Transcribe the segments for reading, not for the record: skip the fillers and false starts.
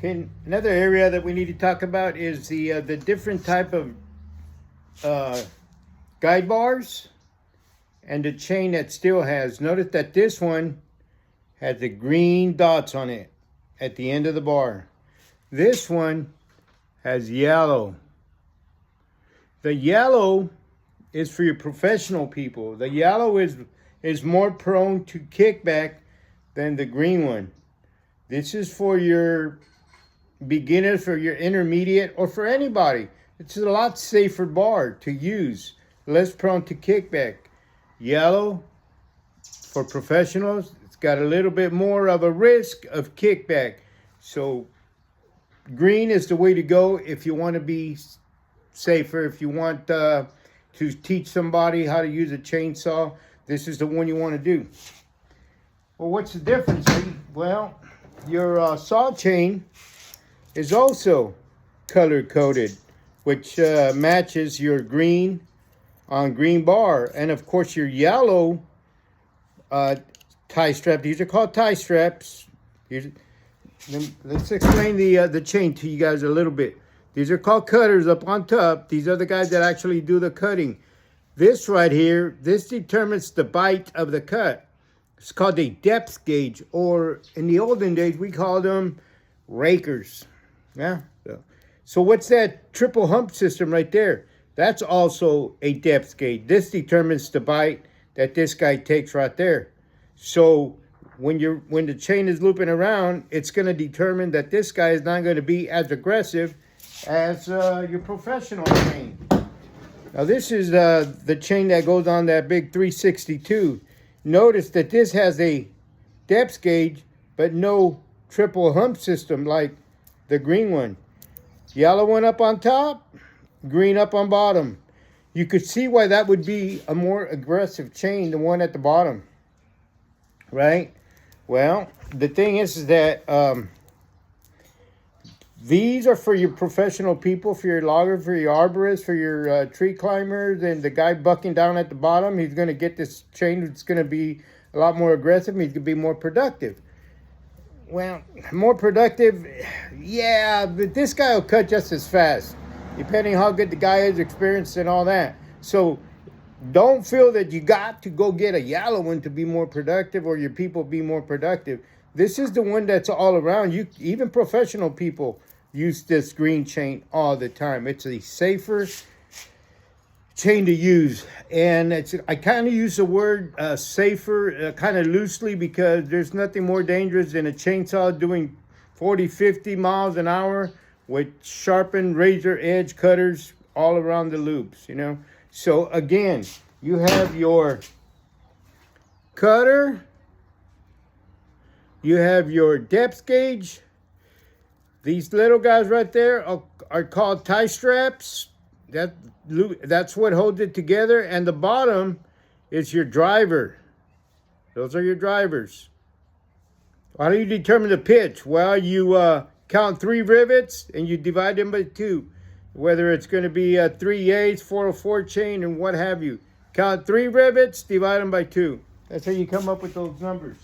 Okay, another area that we need to talk about is the different type of guide bars and the chain that Stihl has. Notice that this one has the green dots on it at the end of the bar. This one has yellow. The yellow is for your professional people. The yellow is more prone to kickback than the green one. This is for your beginners, for your intermediate, or for anybody. It's a lot safer bar to use, less prone to kickback. Yellow for professionals, it's got a little bit more of a risk of kickback. So green is the way to go if you want to be safer. If you want to teach somebody how to use a chainsaw, this is the one you want to do. Well, what's the difference? Well, your saw chain is also color coded, which matches your green on green bar, and of course your yellow tie strap. These are called tie straps. Let's explain the chain to you guys a little bit. These are called cutters up on top. These are the guys that actually do the cutting. This right here, this determines the bite of the cut. It's called a depth gauge, or in the olden days we called them rakers. Yeah. So what's that triple hump system right there? That's also a depth gauge. This determines the bite that this guy takes right there. So when the chain is looping around, it's going to determine that this guy is not going to be as aggressive as your professional chain. Now this is the chain that goes on that big 362. Notice that this has a depth gauge, but no triple hump system like the green one. Yellow one up on top, green up on bottom. You could see why that would be a more aggressive chain, the one at the bottom, right? Well, the thing is that these are for your professional people, for your logger, for your arborists, for your tree climbers, and the guy bucking down at the bottom. He's going to get this chain that's going to be a lot more aggressive. He's going to be more productive. Well, more productive, yeah, but this guy will cut just as fast, depending how good the guy is, experienced and all that. So don't feel that you got to go get a yellow one to be more productive or your people be more productive. This is the one that's all around. Even professional people use this green chain all the time. It's a safer chain to use, and I kind of use the word safer kind of loosely, because there's nothing more dangerous than a chainsaw doing 40-50 miles an hour with sharpened razor edge cutters all around the loops, you know. So again, you have your cutter, you have your depth gauge. These little guys right there are called tie straps. That's what holds it together. And the bottom is your driver. Those are your drivers. How do you determine the pitch? Well, you count 3 rivets and you divide them by 2. Whether it's going to be a 3/8, 404 chain, and what have you. Count 3 rivets, divide them by 2. That's how you come up with those numbers.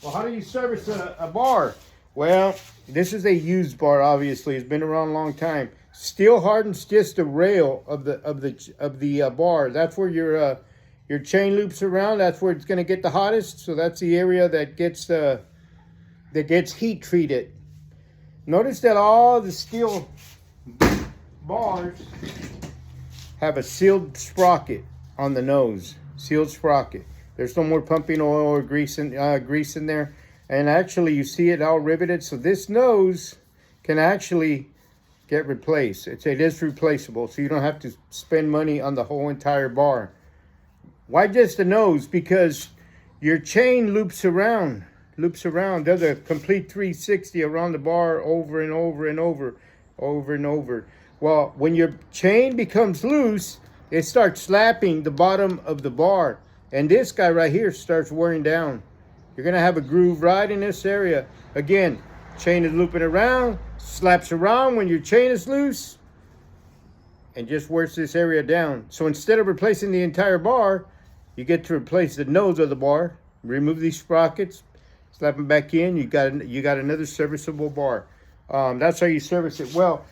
Well, how do you service a bar? Well, this is a used bar, obviously. It's been around a long time. Stihl hardens just the rail of the bar. That's where your chain loops around. That's where it's going to get the hottest. So that's the area that gets heat treated. Notice that all the Stihl bars have a sealed sprocket on the nose. Sealed sprocket. There's no more pumping oil or grease in there. And actually, you see it all riveted. So this nose can actually get replaced. It is replaceable, so you don't have to spend money on the whole entire bar. Why just the nose? Because your chain loops around, does a complete 360 around the bar over and over and over and over. Well, when your chain becomes loose, it starts slapping the bottom of the bar. And this guy right here starts wearing down. You're going to have a groove right in this area. Again, chain is looping around, slaps around when your chain is loose, and just wears this area down. So instead of replacing the entire bar, you get to replace the nose of the bar, remove these sprockets, Slap them back in. You got another serviceable bar. That's how you service it. Well,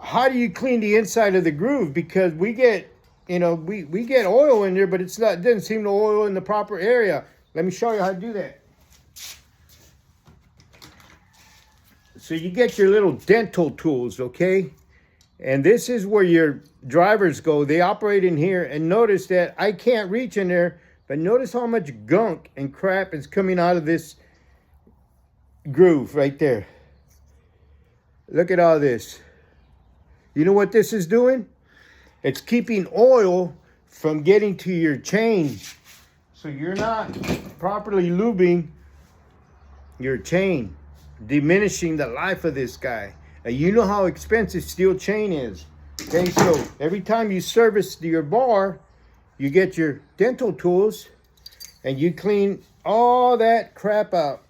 how do you clean the inside of the groove? Because we get, you know, we get oil in there, but it doesn't seem to oil in the proper area. Let me show you how to do that. So you get your little dental tools, okay? And this is where your drivers go. They operate in here, and notice that I can't reach in there, but notice how much gunk and crap is coming out of this groove right there. Look at all this. You know what this is doing? It's keeping oil from getting to your chain. So you're not properly lubing your chain, diminishing the life of this guy. And you know how expensive steel chain is. Okay, so every time you service your bar, you get your dental tools and you clean all that crap out.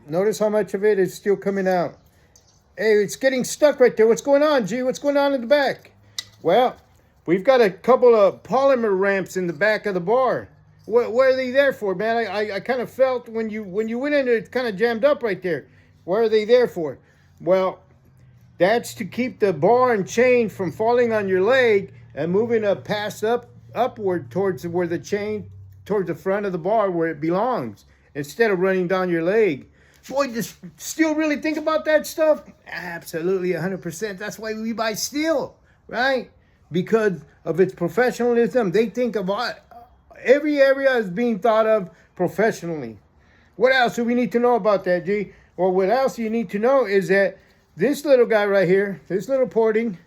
Notice how much of it is still coming out. Hey, it's getting stuck right there. What's going on, G? What's going on in the back? Well, we've got a couple of polymer ramps in the back of the bar. What are they there for, man? I kind of felt when you went in there, it's kind of jammed up right there. What are they there for? Well, that's to keep the bar and chain from falling on your leg and moving upward towards where the chain, towards the front of the bar where it belongs, instead of running down your leg. Boy, does Stihl really think about that stuff? Absolutely, 100%. That's why we buy Stihl, right? Because of its professionalism. They think about every area is being thought of professionally. What else do we need to know about that, G? Well, what else you need to know is that this little guy right here, this little porting,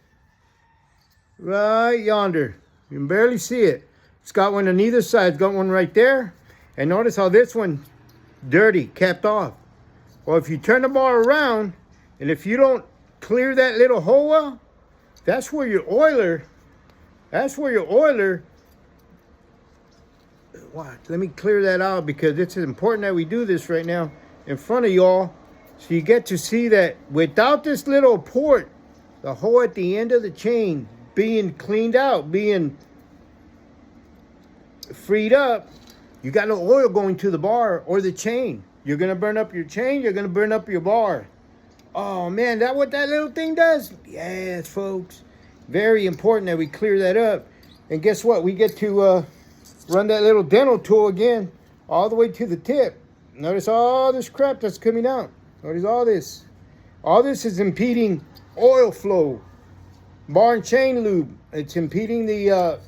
right yonder, you can barely see it. It's got one on either side. It's got one right there. And notice how this one, dirty, capped off. Well, if you turn the bar around, and if you don't clear that little hole well, that's where your oiler, what? Let me clear that out because it's important that we do this right now in front of y'all. So you get to see that without this little port, the hole at the end of the chain being cleaned out, being freed up, you got no oil going to the bar or the chain. You're going to burn up your chain. You're going to burn up your bar. Oh, man, that what that little thing does? Yes, folks. Very important that we clear that up. And guess what? We get to run that little dental tool again all the way to the tip. Notice all this crap that's coming out. Notice all this. All this is impeding oil flow. Bar and chain lube. It's impeding the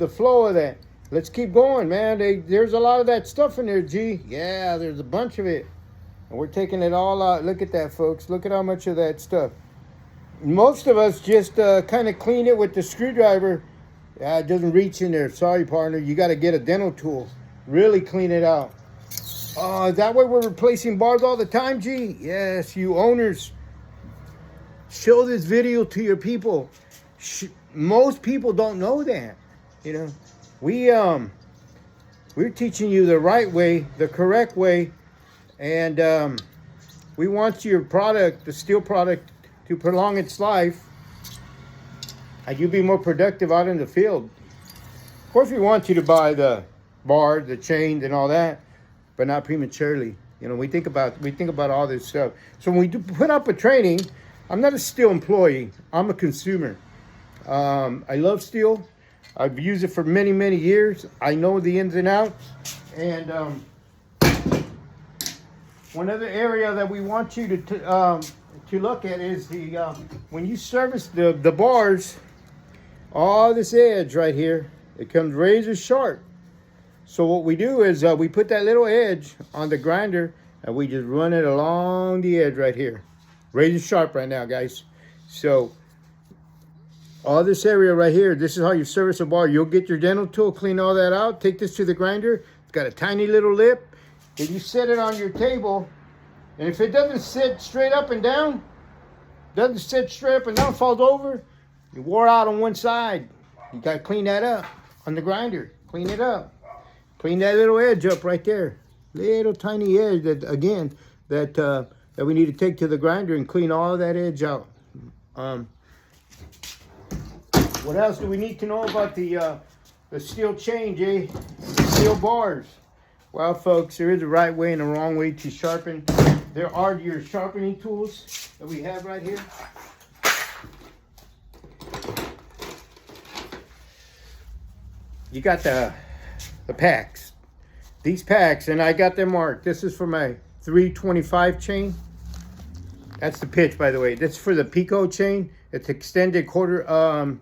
flow of that. Let's keep going, man. There's a lot of that stuff in there, G. Yeah, there's a bunch of it. And we're taking it all out. Look at that, folks. Look at how much of that stuff. Most of us just kind of clean it with the screwdriver. Yeah, it doesn't reach in there. Sorry, partner. You got to get a dental tool. Really clean it out. Oh, is that why we're replacing bars all the time, G? Yes, you owners. Show this video to your people. Most people don't know that, you know. We're teaching you the right way, the correct way, and we want your product, the Stihl product, to prolong its life, and you be more productive out in the field. Of course, we want you to buy the bar, the chain, and all that, but not prematurely. You know, we think about all this stuff. So when we do put up a training, I'm not a Stihl employee. I'm a consumer. I love Stihl. I've used it for many, many years. I know the ins and outs. And one other area that we want you to look at is the when you service the bars, all this edge right here, it comes razor sharp. So what we do is we put that little edge on the grinder and we just run it along the edge right here. Razor sharp right now, guys. So all this area right here, this is how you service a bar. You'll get your dental tool, clean all that out, take this to the grinder. It's got a tiny little lip. If you set it on your table, and if it doesn't sit straight up and down, falls over, you wore out on one side. You got to clean that up on the grinder. Clean it up. Clean that little edge up right there. Little tiny edge that, again, that we need to take to the grinder and clean all that edge out. What else do we need to know about the Stihl chain, Jay? The Stihl bars. Well, folks, there is a right way and a wrong way to sharpen. There are your sharpening tools that we have right here. You got the packs. These packs, and I got them marked. This is for my 325 chain. That's the pitch, by the way. That's for the Pico chain. It's extended quarter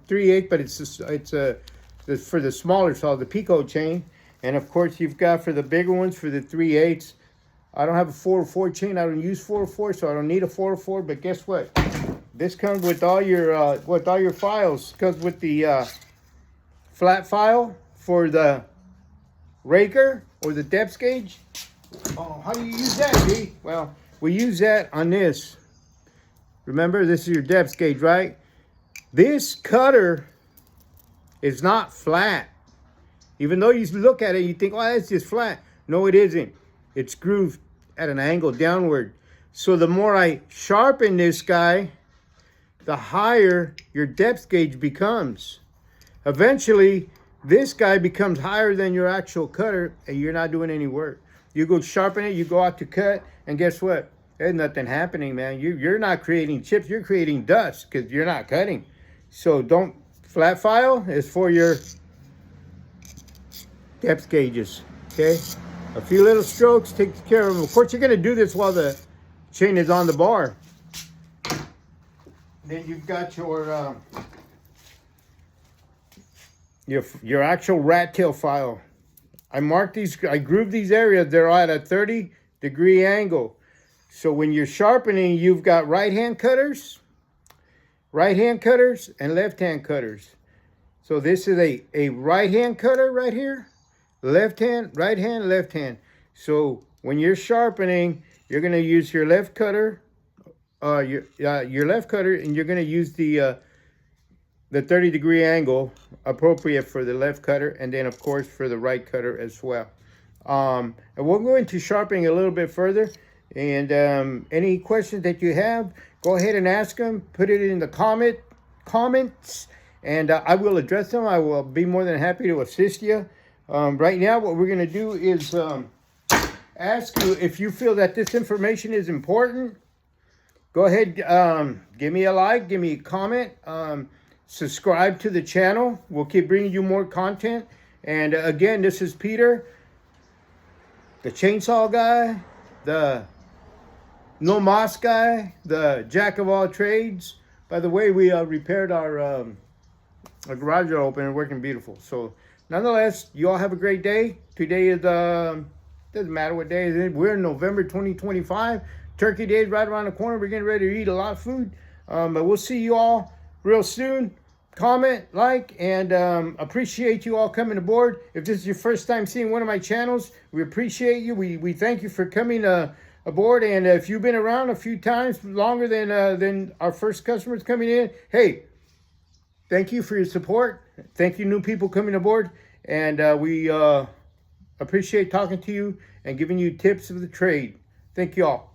3/8, but it's for the smaller saw, the Pico chain. And of course, you've got for the bigger ones for the 3/8. I don't have a 404 chain. I don't use 404, so I don't need a 404. But guess what? This comes with all your files. It comes with the flat file for the raker or the depth gauge. Oh, how do you use that, B? Well, we use that on this. Remember, this is your depth gauge, right? This cutter is not flat. Even though you look at it, you think, oh, it's just flat. No, it isn't. It's grooved at an angle downward. So the more I sharpen this guy, the higher your depth gauge becomes. Eventually, this guy becomes higher than your actual cutter, and you're not doing any work. You go sharpen it, you go out to cut, and guess what? There's nothing happening, man. You're not creating chips, you're creating dust because you're not cutting. So don't, flat file is for your depth gauges, okay? A few little strokes takes care of them. Of course, you're gonna do this while the chain is on the bar. Then you've got your actual rat tail file. I marked these, I grooved these areas. They're at a 30-degree angle. So when you're sharpening, you've got right-hand cutters and left-hand cutters. So this is a right-hand cutter right here. Left hand, right hand, left hand. So when you're sharpening, you're gonna use your left cutter, your left cutter, and you're gonna use the 30-degree angle appropriate for the left cutter, and then of course for the right cutter as well. And we'll go into sharpening a little bit further. And any questions that you have, go ahead and ask them. Put it in the comments, and I will address them. I will be more than happy to assist you. Right now, what we're going to do is ask you if you feel that this information is important. Go ahead, give me a like, give me a comment, subscribe to the channel. We'll keep bringing you more content. And again, this is Peter, the chainsaw guy, the no moss guy, the jack of all trades. By the way, we repaired our garage door open and working beautiful. So nonetheless, you all have a great day. Today is, doesn't matter what day it is. We're in November 2025. Turkey Day is right around the corner. We're getting ready to eat a lot of food. But we'll see you all real soon. Comment, like, and appreciate you all coming aboard. If this is your first time seeing one of my channels, we appreciate you. We thank you for coming aboard. And if you've been around a few times longer than our first customers coming in, hey, thank you for your support. Thank you, new people coming aboard. And we appreciate talking to you and giving you tips of the trade. Thank you all.